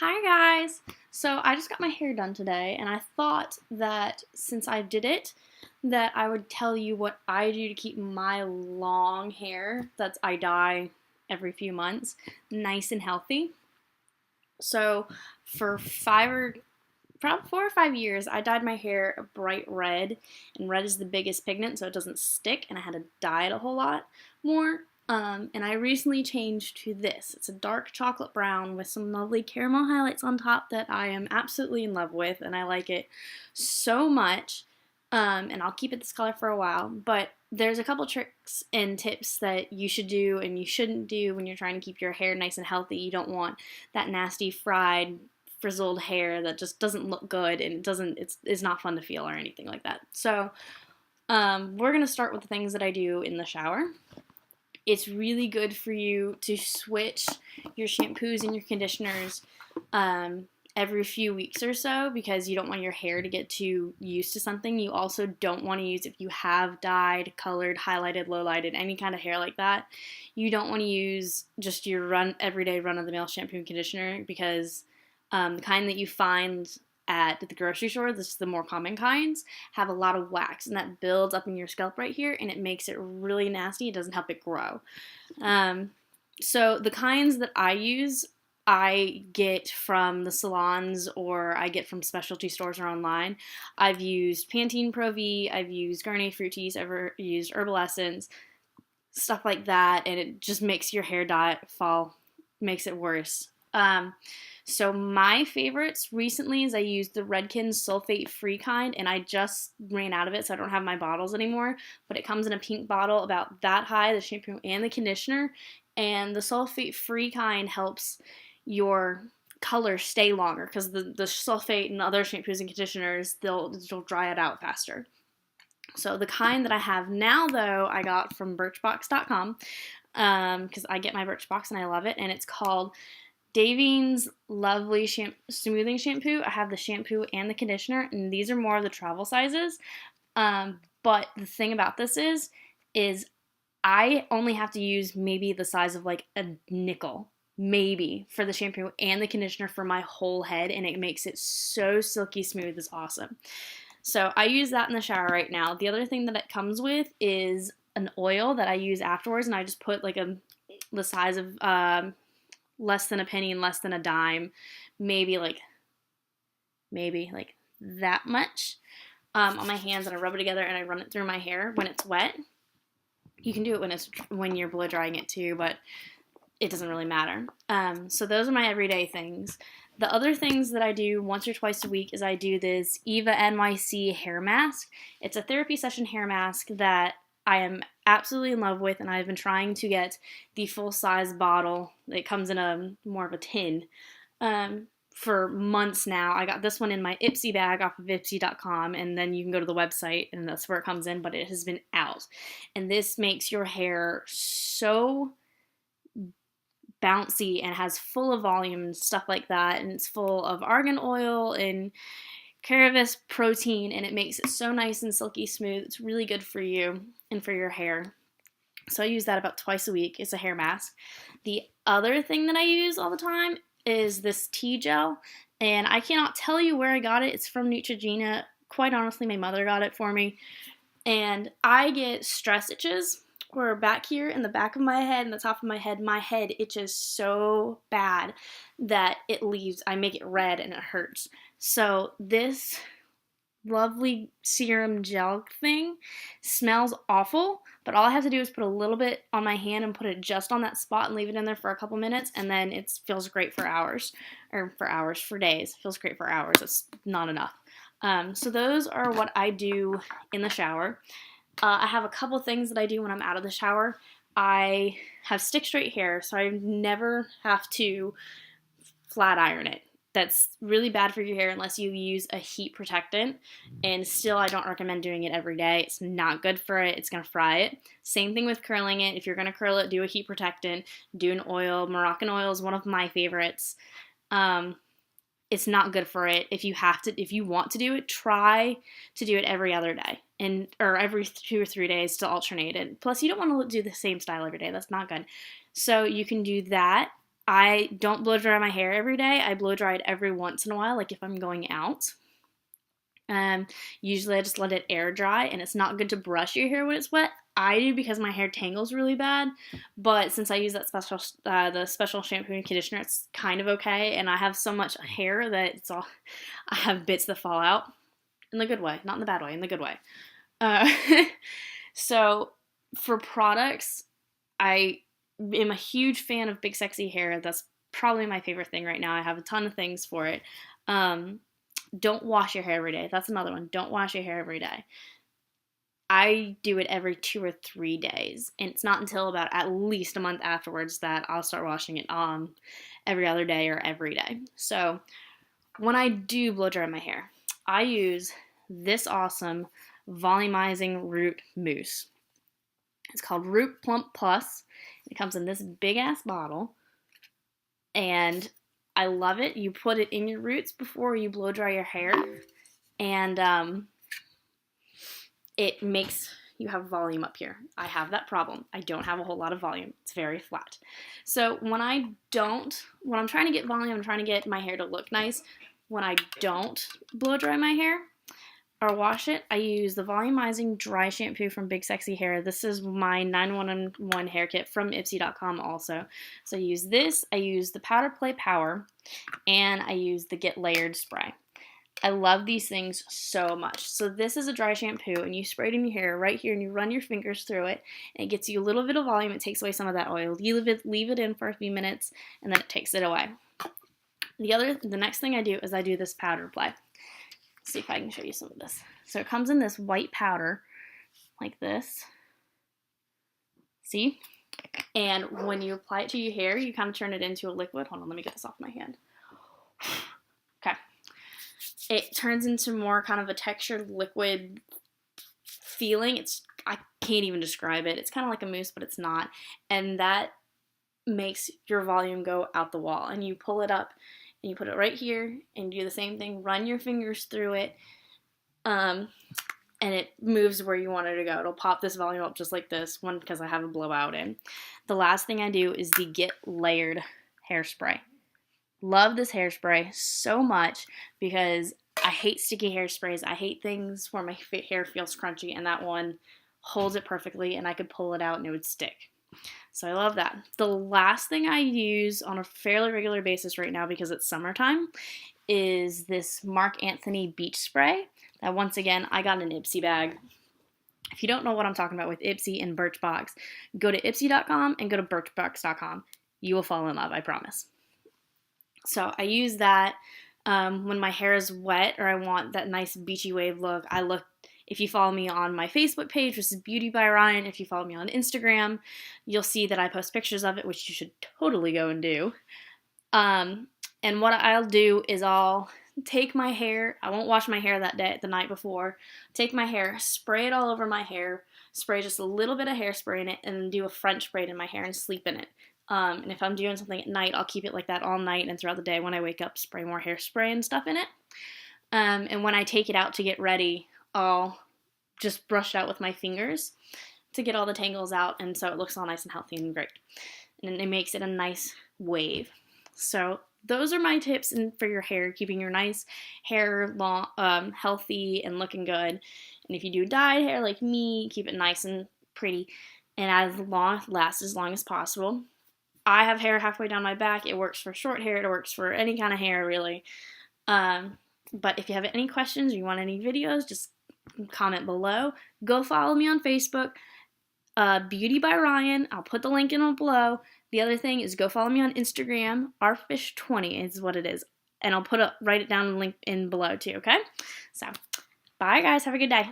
Hi guys! So I just got my hair done today and I thought that since I did it that I would tell you what I do to keep my long hair that's I dye every few months nice and healthy. So for 4 or 5 years I dyed my hair a bright red, and red is the biggest pigment so it doesn't stick, and I had to dye it a whole lot more. And I recently changed to this. It's a dark chocolate brown with some lovely caramel highlights on top that I am absolutely in love with, and I like it so much. And I'll keep it this color for a while, but there's a couple tricks and tips that you should do and you shouldn't do when you're trying to keep your hair nice and healthy. You don't want that nasty fried frizzled hair that just doesn't look good, and it's not fun to feel or anything like that. So we're gonna start with the things that I do in the shower. It's really good for you to switch your shampoos and your conditioners every few weeks or so, because you don't want your hair to get too used to something. You also don't want to use, if you have dyed, colored, highlighted, lowlighted, any kind of hair like that, you don't want to use just your everyday run-of-the-mill shampoo and conditioner, because the kind that you find at the grocery store, this is the more common kinds, have a lot of wax, and that builds up in your scalp right here, and it makes it really nasty. It doesn't help it grow. So the kinds that I use, I get from the salons, or I get from specialty stores or online. I've used Pantene Pro V, I've used Garnier Fructis, I've used Herbal Essence, stuff like that, and it just makes your hair dye fall, makes it worse. So my favorites recently is I used the Redken sulfate-free kind, and I just ran out of it, so I don't have my bottles anymore, but it comes in a pink bottle about that high, the shampoo and the conditioner, and the sulfate-free kind helps your color stay longer, because the sulfate and other shampoos and conditioners, they'll dry it out faster. So the kind that I have now, though, I got from Birchbox.com, because I get my Birchbox and I love it, and it's called Davines Lovely Smoothing Shampoo. I have the shampoo and the conditioner, and these are more of the travel sizes. But the thing about this is I only have to use maybe the size of like a nickel, maybe, for the shampoo and the conditioner for my whole head, and it makes it so silky smooth. It's awesome. So I use that in the shower right now. The other thing that it comes with is an oil that I use afterwards, and I just put like the size of less than a penny and less than a dime, maybe like that much, on my hands, and I rub it together and I run it through my hair when it's wet. You can do it when you're blow drying it too, but it doesn't really matter. So those are my everyday things. The other things that I do once or twice a week is I do this Eva NYC hair mask. It's a therapy session hair mask that I am absolutely in love with, and I've been trying to get the full-size bottle. It comes in more of a tin for months now. I got this one in my Ipsy bag off of Ipsy.com, and then you can go to the website, and that's where it comes in, but it has been out. And this makes your hair so bouncy and has full of volume and stuff like that, and it's full of argan oil and Caravis protein, and it makes it so nice and silky smooth. It's really good for you and for your hair. So I use that about twice a week. It's a hair mask. The other thing that I use all the time is this tea gel, and I cannot tell you where I got it. It's from Neutrogena. Quite honestly, my mother got it for me. And I get stress itches where back here in the back of my head and the top of my head itches so bad that I make it red and it hurts. So this lovely serum gel thing smells awful, but all I have to do is put a little bit on my hand and put it just on that spot and leave it in there for a couple minutes, and then it feels great for hours, for days. It feels great for hours. It's not enough. So those are what I do in the shower. I have a couple things that I do when I'm out of the shower. I have stick straight hair, so I never have to flat iron it. That's really bad for your hair unless you use a heat protectant, and still I don't recommend doing it every day. It's not good for it. It's going to fry it. Same thing with curling it. If you're going to curl it, do a heat protectant, do an oil. Moroccan oil is one of my favorites. It's not good for it. If you want to do it, try to do it every other day, or every 2 or 3 days to alternate it. Plus, you don't want to do the same style every day. That's not good. So you can do that. I don't blow dry my hair every day. I blow dry it every once in a while, like if I'm going out. Usually I just let it air dry, and it's not good to brush your hair when it's wet. I do because my hair tangles really bad, but since I use that the special shampoo and conditioner, it's kind of okay. And I have so much hair that I have bits that fall out in the good way, not in the bad way, in the good way. Uh, so for products, I am a huge fan of Big Sexy Hair. That's probably my favorite thing right now. I have a ton of things for it. Don't wash your hair every day. That's another one. Don't wash your hair every day. I do it every 2 or 3 days, and it's not until about at least a month afterwards that I'll start washing it every other day or every day. So when I do blow dry my hair, I use this awesome volumizing root mousse. It's called Root Plump Plus. It comes in this big ass bottle, and I love it. You put it in your roots before you blow dry your hair, and it makes you have volume up here. I have that problem. I don't have a whole lot of volume. It's very flat. So when I'm trying to get volume, I'm trying to get my hair to look nice. When I don't blow dry my hair or wash it, I use the volumizing dry shampoo from Big Sexy Hair. This is my 911 hair kit from Ipsy.com also. So I use this, I use the Powder Play Power, and I use the Get Layered spray. I love these things so much. So this is a dry shampoo, and you spray it in your hair right here, and you run your fingers through it, and it gets you a little bit of volume. It takes away some of that oil. You leave it in for a few minutes, and then it takes it away. The next thing I do is I do this powder play. Let's see if I can show you some of this. So it comes in this white powder, like this. See? And when you apply it to your hair, you kind of turn it into a liquid. Hold on, let me get this off my hand. Okay. It turns into more kind of a textured liquid feeling. I can't even describe it. It's kind of like a mousse, but it's not. And that makes your volume go out the wall. And you pull it up, and you put it right here, and do the same thing. Run your fingers through it, and it moves where you want it to go. It'll pop this volume up just like this one because I have a blowout in. The last thing I do is the Get Layered hairspray. Love this hairspray so much because I hate sticky hairsprays. I hate things where my hair feels crunchy, and that one holds it perfectly, and I could pull it out and it would stick. So I love that. The last thing I use on a fairly regular basis right now, because it's summertime, is this Marc Anthony Beach Spray. Now, once again, I got an Ipsy bag. If you don't know what I'm talking about with Ipsy and Birchbox, go to Ipsy.com and go to Birchbox.com. You will fall in love, I promise. So I use that when my hair is wet or I want that nice beachy wave look. If you follow me on my Facebook page, which is Beauty by Ryan, if you follow me on Instagram, you'll see that I post pictures of it, which you should totally go and do. And what I'll do is I'll take my hair, I won't wash my hair the night before, take my hair, spray it all over my hair, spray just a little bit of hairspray in it, and then do a French braid in my hair and sleep in it. And if I'm doing something at night, I'll keep it like that all night, and throughout the day when I wake up, spray more hairspray and stuff in it. And when I take it out to get ready, I'll just brush it out with my fingers to get all the tangles out, and so it looks all nice and healthy and great. And it makes it a nice wave. So those are my tips for your hair, keeping your nice hair long, healthy and looking good. And if you do dyed hair like me, keep it nice and pretty and last as long as possible. I have hair halfway down my back. It works for short hair. It works for any kind of hair, really. But if you have any questions or you want any videos, just comment below. Go follow me on Facebook, Beauty by Ryan. I'll put the link in below. The other thing is go follow me on Instagram. rfish20 is what it is. And I'll write it down and link in below too, okay? So, bye guys. Have a good day.